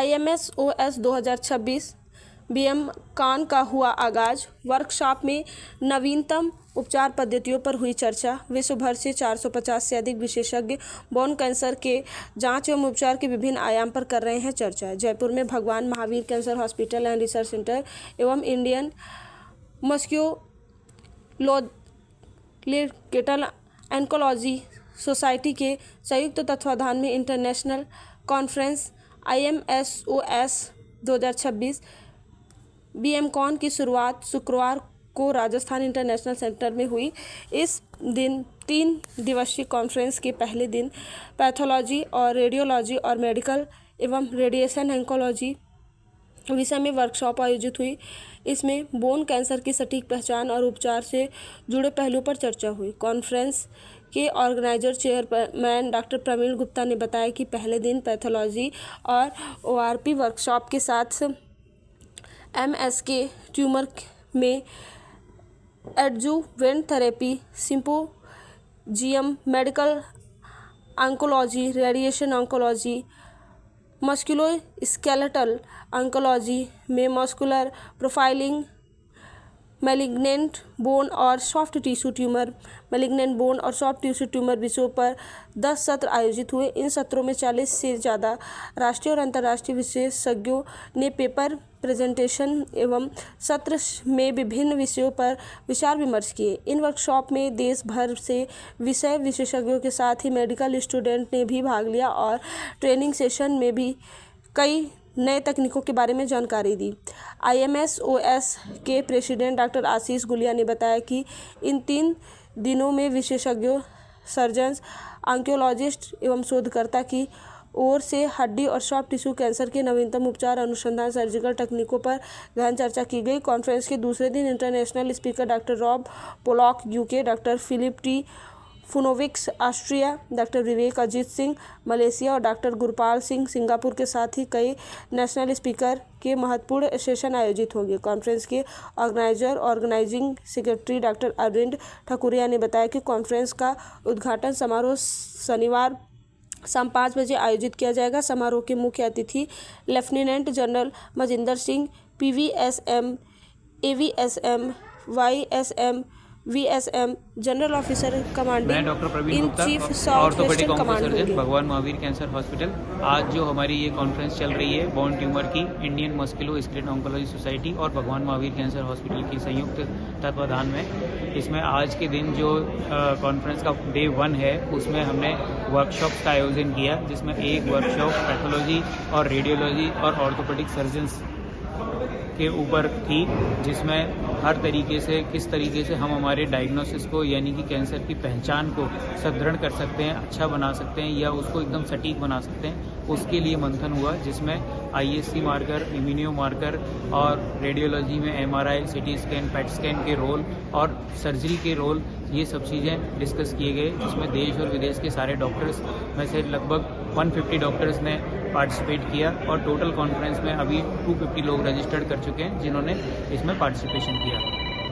IMSOS 2026 BM कान का हुआ आगाज। वर्कशॉप में नवीनतम उपचार पद्धतियों पर हुई चर्चा। विश्व भर से 450 से अधिक विशेषज्ञ बोन कैंसर के जांच एवं उपचार के विभिन्न आयाम पर कर रहे हैं चर्चा। जयपुर में भगवान Mahavir cancer hospital and research centre एवं इंडियन मस्क्यूलोस्केलेटल ऑन्कोलॉजी सोसाइटी के संयुक्त तत्वाधान में इंटरनेशनल कॉन्फ्रेंस IMSOS 2026 BMCON की शुरुआत शुक्रवार को राजस्थान इंटरनेशनल सेंटर में हुई। इस दिन 3 दिवसीय कॉन्फ्रेंस के पहले दिन पैथोलॉजी और रेडियोलॉजी और मेडिकल एवं रेडिएशन ऑन्कोलॉजी विषय में वर्कशॉप आयोजित हुई। इसमें बोन कैंसर की सटीक पहचान और उपचार से जुड़े पहलुओं पर चर्चा हुई। कॉन्फ्रेंस के organizer chairman doctor Praveen Gupta ने बताया कि पहले दिन पैथोलॉजी और ORP वर्कशॉप के साथ MSK ट्यूमर में adjuvant therapy, symposium, medical oncology, radiation oncology, musculoskeletal oncology में मस्कुलर प्रोफाइलिंग, मैलिग्नेंट बोन और soft tissue tumour, malignant bone और सॉफ्ट टिश्यू ट्यूमर विषयों पर 10 सत्र आयोजित हुए। इन सत्रों में 40 से ज़्यादा राष्ट्रीय और अंतर्राष्ट्रीय विशेषज्ञों ने पेपर प्रेजेंटेशन एवं सत्र में विभिन्न विषयों पर विचार विमर्श किए। इन वर्कशॉप में देश भर से विषय विशेषज्ञों के साथ ही मेडिकल स्टूडेंट ने भी भाग लिया और ट्रेनिंग सेशन में भी कई नए तकनीकों के बारे में जानकारी दी। IMSOS के प्रेसिडेंट डॉक्टर आशीष गुलिया ने बताया कि इन 3 दिनों में विशेषज्ञों, सर्जन्स, ऑन्कोलॉजिस्ट एवं शोधकर्ता की ओर से हड्डी और सॉफ्ट टिश्यू कैंसर के नवीनतम उपचार, अनुसंधान, सर्जिकल तकनीकों पर गहन चर्चा की गई। कॉन्फ्रेंस के दूसरे दिन international speaker doctor Rob Pollock UK, doctor Philip T. Funovics Austria, doctor Vivek Ajit Singh Malaysia और डॉक्टर गुरपाल सिंह सिंगापुर के साथ ही कई नेशनल स्पीकर के महत्वपूर्ण सेशन आयोजित होंगे। कॉन्फ्रेंस के organising secretary doctor Arvind Thakuria ने बताया कि कॉन्फ्रेंस का उद्घाटन समारोह शनिवार शाम 5 बजे आयोजित किया जाएगा। समारोह के मुख्य अतिथि lieutenant general Majinder Singh, PVSM, AVSM, YSM, VSM, general officer commanding in chief south western command surgeon भगवान महावीर कैंसर हॉस्पिटल। आज जो हमारी ये कॉन्फ्रेंस चल रही है बोन ट्यूमर की, इंडियन मस्कुलोस्केलेटल ऑन्कोलॉजी सोसाइटी और भगवान महावीर कैंसर हॉस्पिटल की संयुक्त तत्वाधान में, इसमें आज के दिन जो कॉन्फ्रेंस का डे 1 है उसमें हमने वर्कशॉप्स का आयोजन किया, जिसमें एक वर्कशॉप पैथोलॉजी और रेडियोलॉजी और ऑर्थोपेडिक सर्जन्स के ऊपर थी, जिसमें हर तरीके से किस तरीके से हम हमारे डायग्नोसिस को यानी कि कैंसर की पहचान को सुदृढ़ कर सकते हैं, अच्छा बना सकते हैं या उसको एकदम सटीक बना सकते हैं, उसके लिए मंथन हुआ, जिसमें ISC मार्कर, इम्यूनो मार्कर और रेडियोलॉजी में MRI, CT scan, PET scan के रोल और सर्जरी के रोल, ये सब चीज़ें डिस्कस किए गए, जिसमें देश और विदेश के सारे डॉक्टर्स में से लगभग 150 डॉक्टर्स ने पार्टिसिपेट किया और टोटल कॉन्फ्रेंस में अभी 250 लोग रजिस्टर्ड कर चुके हैं जिन्होंने इसमें पार्टिसिपेशन किया।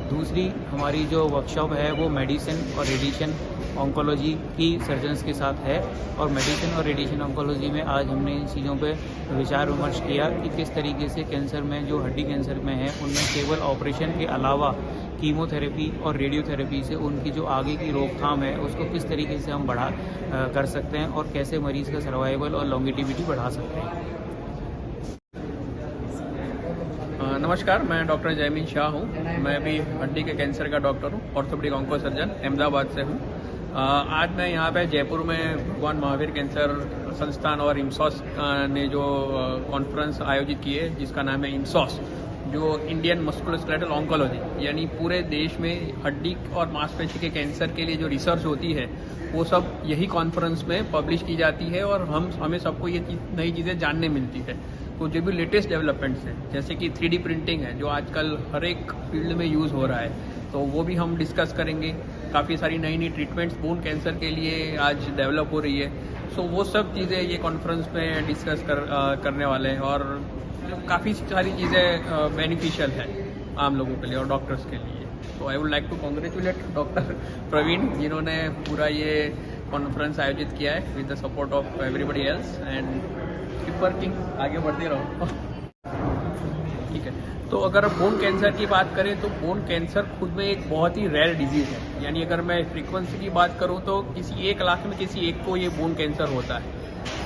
दूसरी हमारी जो वर्कशॉप है वो मेडिसिन और रेडिएशन ऑन्कोलॉजी की सर्जन्स के साथ है, और मेडिसिन और रेडिएशन ऑन्कोलॉजी में आज हमने इन चीज़ों पे विचार विमर्श किया कि किस तरीके से कैंसर में, जो हड्डी कैंसर में है, उनमें केवल ऑपरेशन के अलावा कीमोथेरेपी और रेडियोथेरेपी से उनकी जो आगे की रोकथाम है उसको किस तरीके से हम बढ़ा कर सकते हैं और कैसे मरीज़ का सर्वाइवल और लॉन्गेटिविटी बढ़ा सकते हैं। नमस्कार, मैं डॉक्टर जयमीन शाह हूँ। मैं भी हड्डी के कैंसर का डॉक्टर हूँ, ऑर्थोपेडिक ऑन्को सर्जन, अहमदाबाद से हूँ। आज मैं यहाँ पे जयपुर में भगवान महावीर कैंसर संस्थान और IMSOS ने जो कॉन्फ्रेंस आयोजित की है, जिसका नाम है IMSOS, जो इंडियन मस्कुलोस्केलेटल ऑन्कोलॉजी, यानी पूरे देश में हड्डी और मांसपेशी के कैंसर के लिए जो रिसर्च होती है वो सब यही कॉन्फ्रेंस में पब्लिश की जाती है और हमें सबको ये नई चीज़ें जानने मिलती है। तो जो भी लेटेस्ट डेवलपमेंट्स हैं, जैसे कि 3D प्रिंटिंग है जो आजकल हर एक फील्ड में यूज़ हो रहा है, तो वो भी हम डिस्कस करेंगे। काफ़ी सारी नई ट्रीटमेंट्स बोन कैंसर के लिए आज डेवलप हो रही है, सो वो सब चीज़ें ये कॉन्फ्रेंस में डिस्कस करने वाले हैं और काफ़ी सारी चीज़ें बेनिफिशियल है आम लोगों के लिए और डॉक्टर्स के लिए। तो I would like to congratulate doctor Praveen, जिन्होंने पूरा ये कॉन्फ्रेंस आयोजित किया है with the support of everybody else, and working, आगे बढ़ते रहो। ठीक है, तो अगर बोन कैंसर की बात करें तो बोन कैंसर खुद में एक बहुत ही रेयर डिजीज है। यानी अगर मैं फ्रीक्वेंसी की बात करूं तो किसी 1 लाख में किसी एक को ये बोन कैंसर होता है।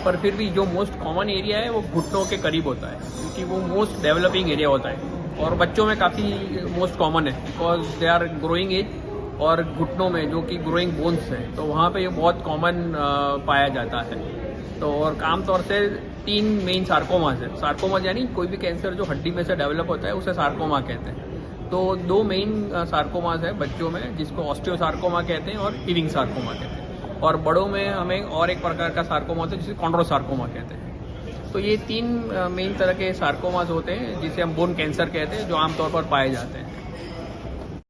पर फिर भी जो मोस्ट कॉमन एरिया है वो घुटनों के करीब होता है, क्योंकि वो मोस्ट डेवलपिंग एरिया होता है और बच्चों में काफ़ी मोस्ट कॉमन है, because they are growing age, और घुटनों में जो कि ग्रोइंग बोन्स है तो वहाँ पे ये बहुत कॉमन पाया जाता है। तो और आमतौर से 3 मेन सार्कोमास है। सार्कोमास यानी कोई भी कैंसर जो हड्डी में से डेवलप होता है उसे सार्कोमा कहते हैं। तो 2 मेन सार्कोमास है बच्चों में, जिसको ऑस्टियोसार्कोमा कहते हैं और इविंग सार्कोमा कहते हैं। और बड़ों में हमें और एक प्रकार का सार्कोमा होता है जिसे कॉन्ड्रोसार्कोमा कहते हैं। तो ये 3 मेन तरह के सार्कोमास होते हैं जिसे हम बोन कैंसर कहते हैं, जो आमतौर पर पाए जाते हैं।